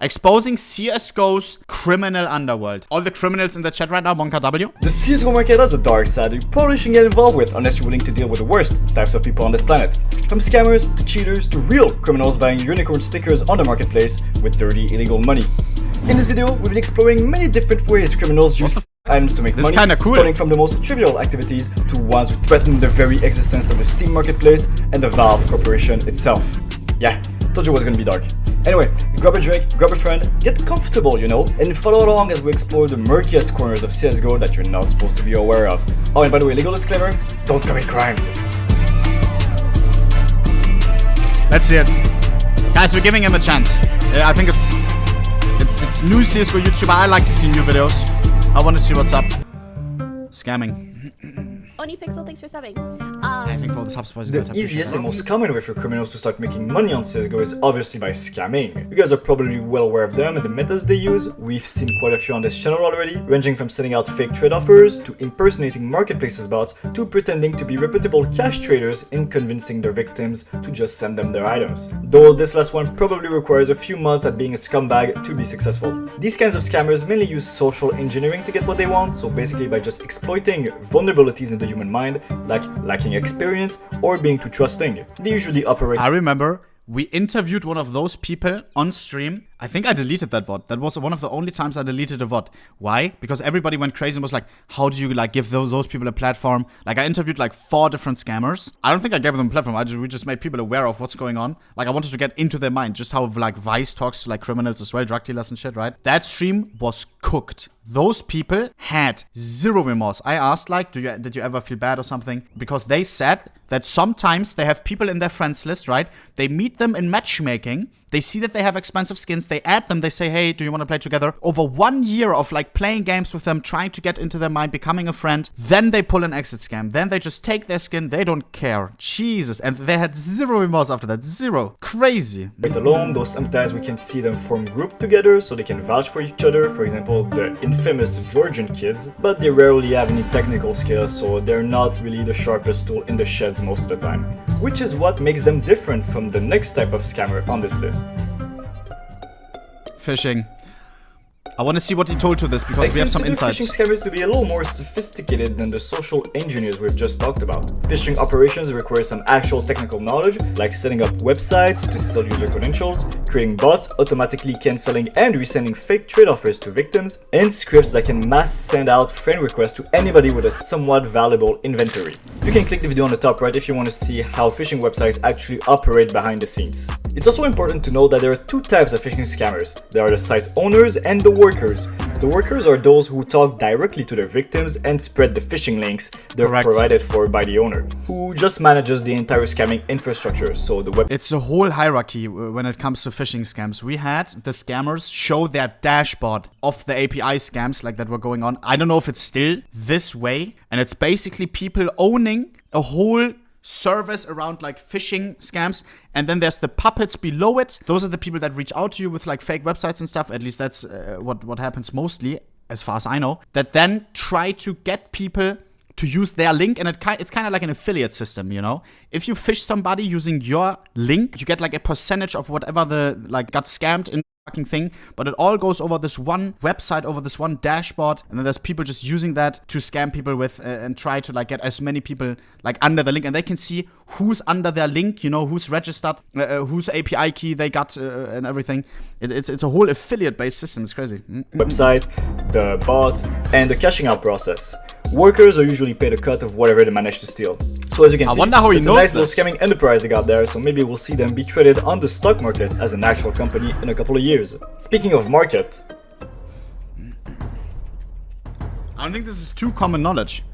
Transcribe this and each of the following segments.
Exposing CSGO's criminal underworld. All the criminals in the chat right now, Monka W. The CSGO market has a dark side you probably shouldn't get involved with unless you're willing to deal with the worst types of people on this planet. From scammers to cheaters to real criminals buying unicorn stickers on the marketplace with dirty illegal money. In this video, we'll be exploring many different ways criminals use items to make money, cool. starting from the most trivial activities to ones that threaten the very existence of the Steam marketplace and the Valve Corporation itself. Yeah, told you it was gonna be dark. Anyway, grab a drink, grab a friend, get comfortable, you know, and follow along as we explore the murkiest corners of CSGO that you're not supposed to be aware of. Oh, and by the way, legal disclaimer, don't commit crimes. Let's see it. Guys, we're giving him a chance. I think it's new CSGO YouTuber. I like to see new videos. I want to see what's up. Scamming. ohnepixel, thanks for subbing. I think for all the subs, the easiest and most common way for criminals to start making money on CSGO is obviously by scamming. You guys are probably well aware of them and the methods they use. We've seen quite a few on this channel already, ranging from sending out fake trade offers, to impersonating marketplaces bots, to pretending to be reputable cash traders and convincing their victims to just send them their items. Though this last one probably requires a few months at being a scumbag to be successful. These kinds of scammers mainly use social engineering to get what they want, so basically by just exploiting vulnerabilities in the human mind, like lacking experience or being too trusting. They usually operate. I remember we interviewed one of those people on stream. I think I deleted that VOD. That was one of the only times I deleted a VOD. Why? Because everybody went crazy and was like, how do you like give those people a platform? Like I interviewed like 4 different scammers. I don't think I gave them a platform. We just made people aware of what's going on. Like I wanted to get into their mind, just how like Vice talks to like criminals as well, drug dealers and shit, right? That stream was cooked. Those people had zero remorse. I asked like, did you ever feel bad or something? Because they said that sometimes they have people in their friends list, right? They meet them in matchmaking. They see that they have expensive skins, they add them, they say, hey, do you want to play together? Over 1 year of like playing games with them, trying to get into their mind, becoming a friend, then they pull an exit scam. Then they just take their skin, they don't care. Jesus, and they had zero remorse after that, zero. Crazy. Right alone, though sometimes we can see them form group together so they can vouch for each other, for example, the infamous Georgian kids, but they rarely have any technical skills, so they're not really the sharpest tool in the sheds most of the time. Which is what makes them different from the next type of scammer on this list. Phishing. I want to see what he told to this because we have some insights. Phishing scammers to be a little more sophisticated than the social engineers we've just talked about. Phishing operations require some actual technical knowledge, like setting up websites to steal user credentials, creating bots, automatically cancelling and resending fake trade offers to victims, and scripts that can mass send out friend requests to anybody with a somewhat valuable inventory. You can click the video on the top right if you want to see how phishing websites actually operate behind the scenes. It's also important to know that there are 2 types of phishing scammers. There are the site owners and the workers. The workers are those who talk directly to their victims and spread the phishing links they're provided for by the owner, who just manages the entire scamming infrastructure, so the web. It's a whole hierarchy when it comes to phishing scams. We had the scammers show their dashboard of the API scams like that were going on. I don't know if it's still this way, and it's basically people owning a whole service around like phishing scams, and then there's the puppets below it. Those are the people that reach out to you with like fake websites and stuff. At least that's what happens mostly, as far as I know, that then try to get people to use their link, and it's kind of like an affiliate system, you know? If you phish somebody using your link, you get like a percentage of whatever the like got scammed in fucking thing, but it all goes over this one website, over this one dashboard, and then there's people just using that to scam people with and try to like get as many people like under the link, and they can see who's under their link, you know, who's registered, whose API key they got, and everything. It's a whole affiliate-based system. It's crazy. Website, the bot, and the cashing out process. Workers are usually paid a cut of whatever they manage to steal. So as you can see, it's a nice little scamming enterprise they got there, so maybe we'll see them be traded on the stock market as an actual company in a couple of years. Speaking of market, I don't think this is too common knowledge.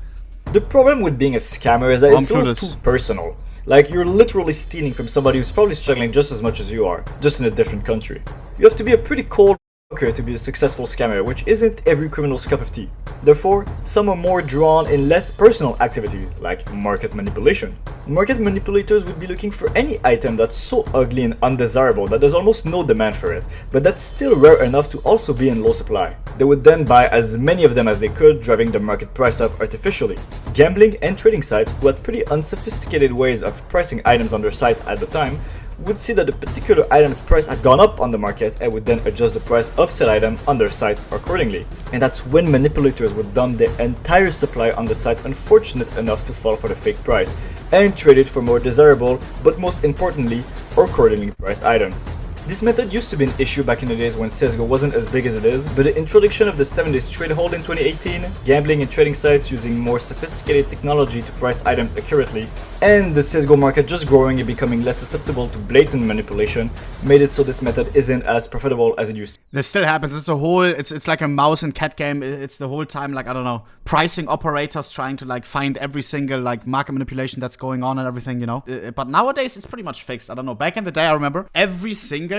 The problem with being a scammer is that it's a little too personal. Like, you're literally stealing from somebody who's probably struggling just as much as you are, just in a different country. You have to be a pretty cold to be a successful scammer, which isn't every criminal's cup of tea. Therefore, some are more drawn in less personal activities, like market manipulation. Market manipulators would be looking for any item that's so ugly and undesirable that there's almost no demand for it, but that's still rare enough to also be in low supply. They would then buy as many of them as they could, driving the market price up artificially. Gambling and trading sites, who had pretty unsophisticated ways of pricing items on their site at the time, would see that a particular item's price had gone up on the market and would then adjust the price of said item on their site accordingly. And that's when manipulators would dump their entire supply on the site, unfortunate enough to fall for the fake price, and trade it for more desirable, but most importantly, accordingly priced items. This method used to be an issue back in the days when CSGO wasn't as big as it is, but the introduction of the 7-days trade hold in 2018, gambling and trading sites using more sophisticated technology to price items accurately, and the CSGO market just growing and becoming less susceptible to blatant manipulation made it so this method isn't as profitable as it used to. This still happens. It's a whole, it's like a mouse and cat game. It's the whole time, like, I don't know, pricing operators trying to like find every single like market manipulation that's going on and everything, you know. But nowadays it's pretty much fixed. I don't know. Back in the day, I remember every single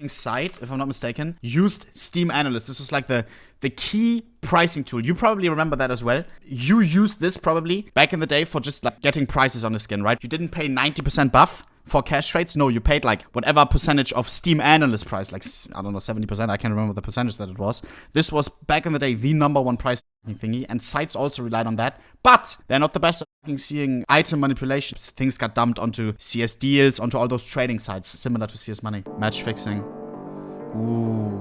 site, if I'm not mistaken, used Steam Analyst. This was like the key pricing tool. You probably remember that as well. You used this probably back in the day for just like getting prices on the skin, right? You didn't pay 90% buff for cash trades. No, you paid like whatever percentage of Steam Analyst price, like, I don't know, 70%. I can't remember the percentage that it was. This was back in the day the #1 price thingy, and sites also relied on that. But they're not the best at seeing item manipulations. Things got dumped onto CS deals, onto all those trading sites similar to CS Money. Match fixing. Ooh.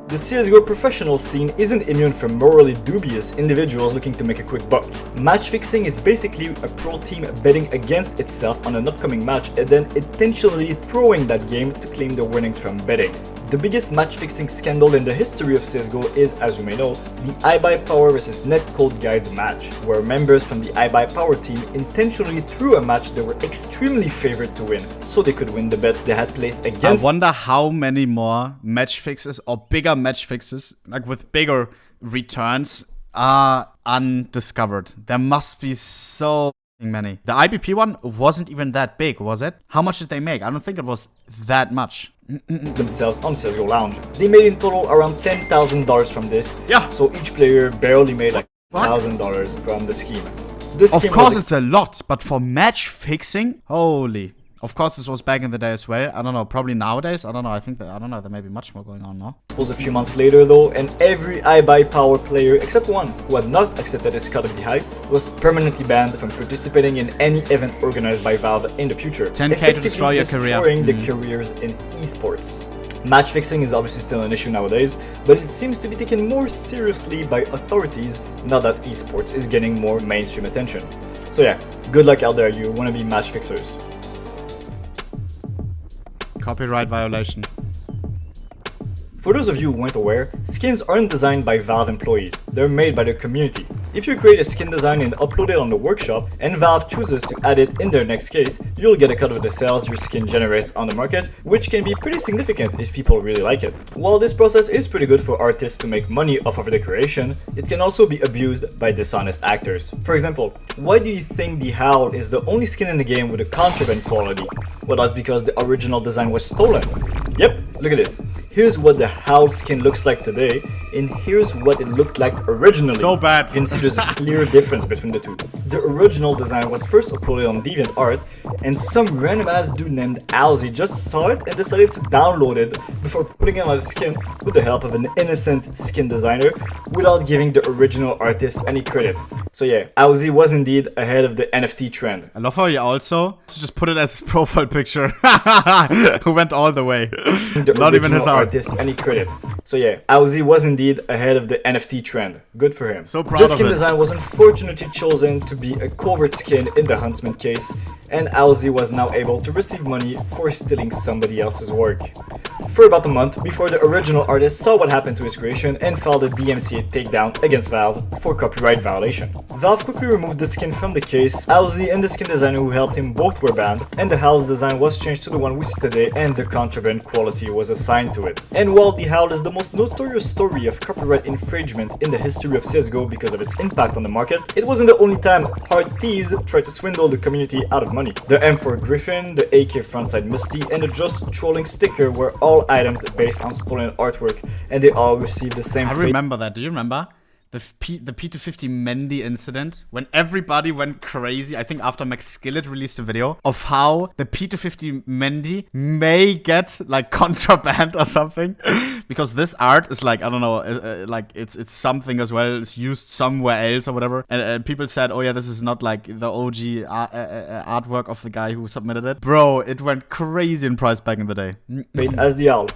The CSGO professional scene isn't immune from morally dubious individuals looking to make a quick buck. Match fixing is basically a pro team betting against itself on an upcoming match and then intentionally throwing that game to claim the winnings from betting. The biggest match fixing scandal in the history of CSGO is, as you may know, the iBuyPower vs NetCodeGuides match, where members from the iBuyPower team intentionally threw a match they were extremely favored to win, so they could win the bets they had placed against. I wonder how many more match fixes or bigger match fixes, like with bigger returns, are undiscovered. There must be so many. The IBP one wasn't even that big, was it? How much did they make? I don't think it was that much. Themselves on CSGO Lounge. They made in total around $10,000 from this. Yeah. So each player barely made like $1,000 from the scheme. Of course it's a lot, but for match fixing, holy. Of course, this was back in the day as well. I don't know, probably nowadays. I don't know. I think that, I don't know, there may be much more going on now. This was a few months later though, and every iBuyPower player except one who had not accepted his cut of the heist was permanently banned from participating in any event organized by Valve in the future. 10k to destroy your career. Destroying the careers in esports. Match fixing is obviously still an issue nowadays, but it seems to be taken more seriously by authorities now that esports is getting more mainstream attention. So yeah, good luck out there, you wanna be match fixers. Copyright violation. For those of you who weren't aware, skins aren't designed by Valve employees, they're made by the community. If you create a skin design and upload it on the workshop, and Valve chooses to add it in their next case, you'll get a cut of the sales your skin generates on the market, which can be pretty significant if people really like it. While this process is pretty good for artists to make money off of the creation, it can also be abused by dishonest actors. For example, why do you think the Howl is the only skin in the game with a contraband quality? Well, that's because the original design was stolen. Yep, look at this. Here's what the Howl skin looks like today, and here's what it looked like originally. So bad. You can see there's a clear difference between the two. The original design was first uploaded on DeviantArt, and some random ass dude named Owzy just saw it and decided to download it before putting it on his skin with the help of an innocent skin designer without giving the original artist any credit. So yeah, Owzy was indeed ahead of the NFT trend. I love how he also just put it as his profile picture. Who went all the way. Not even his art. Any credit. So yeah, Owzy was indeed ahead of the NFT trend. Good for him. So proud This of skin it. design was unfortunately chosen to be a covert skin in the Huntsman case, and Owzy was now able to receive money for stealing somebody else's work. For about a month before the original artist saw what happened to his creation and filed a DMCA takedown against Valve for copyright violation. Valve quickly removed the skin from the case, Owzy and the skin designer who helped him both were banned, and the Howl's design was changed to the one we see today, and the contraband quality was assigned to it. And while the Howl is the most notorious story of copyright infringement in the history of CSGO because of its impact on the market, it wasn't the only time hard thieves tried to swindle the community out of money. The M4 Griffin, the AK frontside Misty, and the Just Trolling sticker were all items based on stolen artwork, and they all received the same I fate. remember that. Do you remember? The P250 Mendy incident, when everybody went crazy, I think after Max Skillet released a video of how the P250 Mendy may get like contraband or something because this art is like, I don't know, like it's something as well. It's used somewhere else or whatever. And people said, oh yeah, this is not like the OG artwork of the guy who submitted it. Bro, it went crazy in price back in the day. Paid as the owl,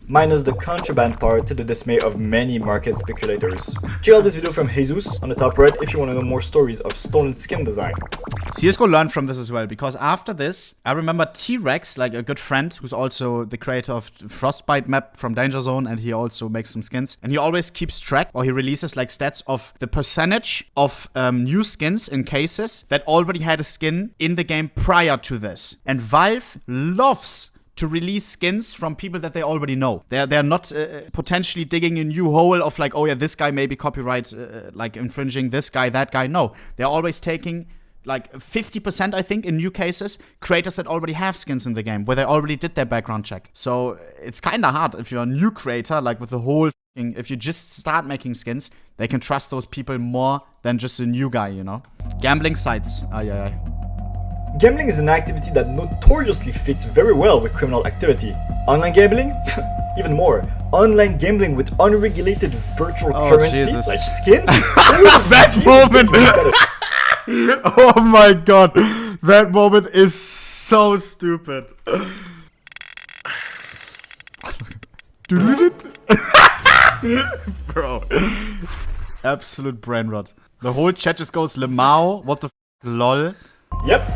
minus the contraband part, to the dismay of many market speculators. Check out this video from Jesus on the top right if you want to know more stories of stolen skin design. CSGO learned from this as well, because after this, I remember T-Rex, like a good friend, who's also the creator of Frostbite map from Danger Zone, and he also makes some skins. And he always keeps track, or he releases like stats of the percentage of new skins in cases that already had a skin in the game prior to this. And Valve loves to release skins from people that they already know. They're not potentially digging a new hole of like, oh yeah, this guy may be copyright like infringing, this guy, that guy. No, they're always taking like 50%, I think, in new cases, creators that already have skins in the game, where they already did their background check. So it's kind of hard if you're a new creator, like with the whole thing, if you just start making skins, they can trust those people more than just a new guy, you know? Gambling sites. Gambling is an activity that notoriously fits very well with criminal activity. Online gambling? Even more. Online gambling with unregulated virtual currency, Jesus. like skins? That moment! Oh my god, that moment is so stupid. Bro, absolute brain rot. The whole chat just goes Lemao, what the f, lol. Yep.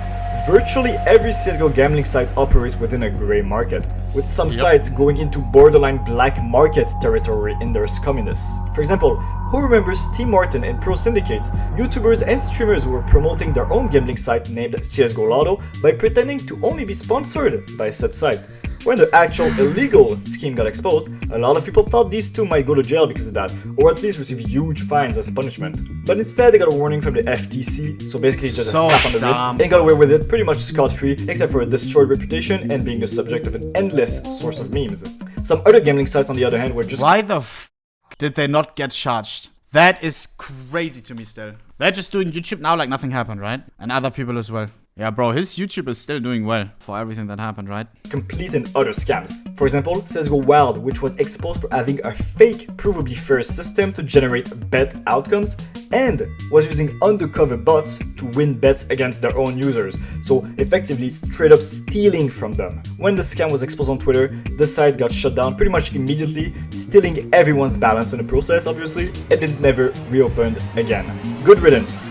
Virtually every CSGO gambling site operates within a grey market, with some sites going into borderline black market territory in their scumminess. For example, who remembers Team Martin and Pro Syndicates, YouTubers and streamers who were promoting their own gambling site named CSGO Lotto by pretending to only be sponsored by said site? When the actual illegal scheme got exposed, a lot of people thought these two might go to jail because of that, or at least receive huge fines as punishment. But instead they got a warning from the FTC, so basically just a slap on the wrist, and got away with it pretty much scot-free, except for a destroyed reputation and being the subject of an endless source of memes. Some other gambling sites on the other hand were just— Why the f did they not get charged? That is crazy to me still. They're just doing YouTube now like nothing happened, right? And other people as well. Yeah, bro, his YouTube is still doing well for everything that happened, right? complete and utter scams. For example, CSGO Wild, which was exposed for having a fake, provably fair system to generate bet outcomes, and was using undercover bots to win bets against their own users, so effectively straight up stealing from them. When the scam was exposed on Twitter, the site got shut down pretty much immediately, stealing everyone's balance in the process, obviously, and it never reopened again. Good riddance.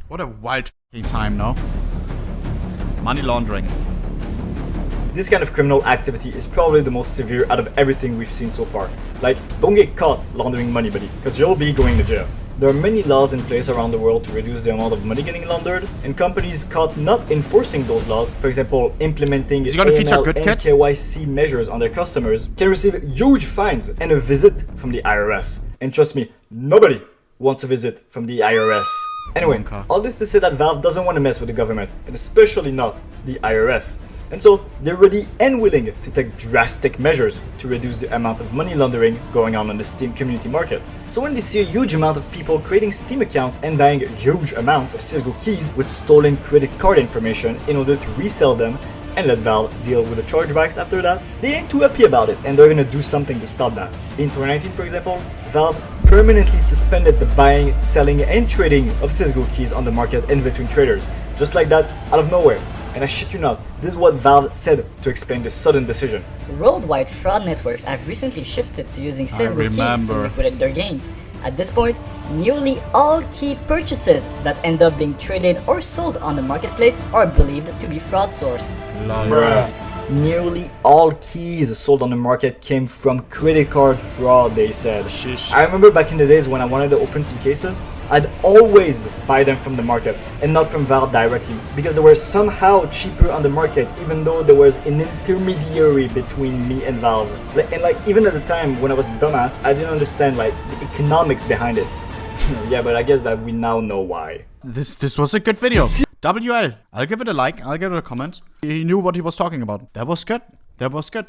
What a wild f***ing time, no? Money laundering. This kind of criminal activity is probably the most severe out of everything we've seen so far. Like, don't get caught laundering money, buddy, because you'll be going to jail. There are many laws in place around the world to reduce the amount of money getting laundered, and companies caught not enforcing those laws, for example, implementing AML and KYC measures on their customers, can receive huge fines and a visit from the IRS. And trust me, nobody wants a visit from the IRS. Anyway, all this to say that Valve doesn't want to mess with the government, and especially not the IRS. And so, they're ready and willing to take drastic measures to reduce the amount of money laundering going on the Steam community market. So when they see a huge amount of people creating Steam accounts and buying huge amounts of CSGO keys with stolen credit card information in order to resell them, and let Valve deal with the chargebacks after that, they ain't too happy about it, and they're gonna do something to stop that. In 2019, for example, Valve permanently suspended the buying, selling, and trading of CSGO keys on the market in between traders. Just like that, out of nowhere. And I shit you not, this is what Valve said to explain this sudden decision. Worldwide fraud networks have recently shifted to using CSGO keys to liquidate their gains. At this point, nearly all key purchases that end up being traded or sold on the marketplace are believed to be fraud sourced. Nearly all keys sold on the market came from credit card fraud, they said. Sheesh. I remember back in the days when I wanted to open some cases, I'd always buy them from the market and not from Valve directly, because they were somehow cheaper on the market, even though there was an intermediary between me and Valve. And like, even at the time when I was a dumbass, I didn't understand like the economics behind it. Yeah, but I guess that we now know why. This was a good video. WL, I'll give it a like, I'll give it a comment. He knew what he was talking about. That was good. That was good.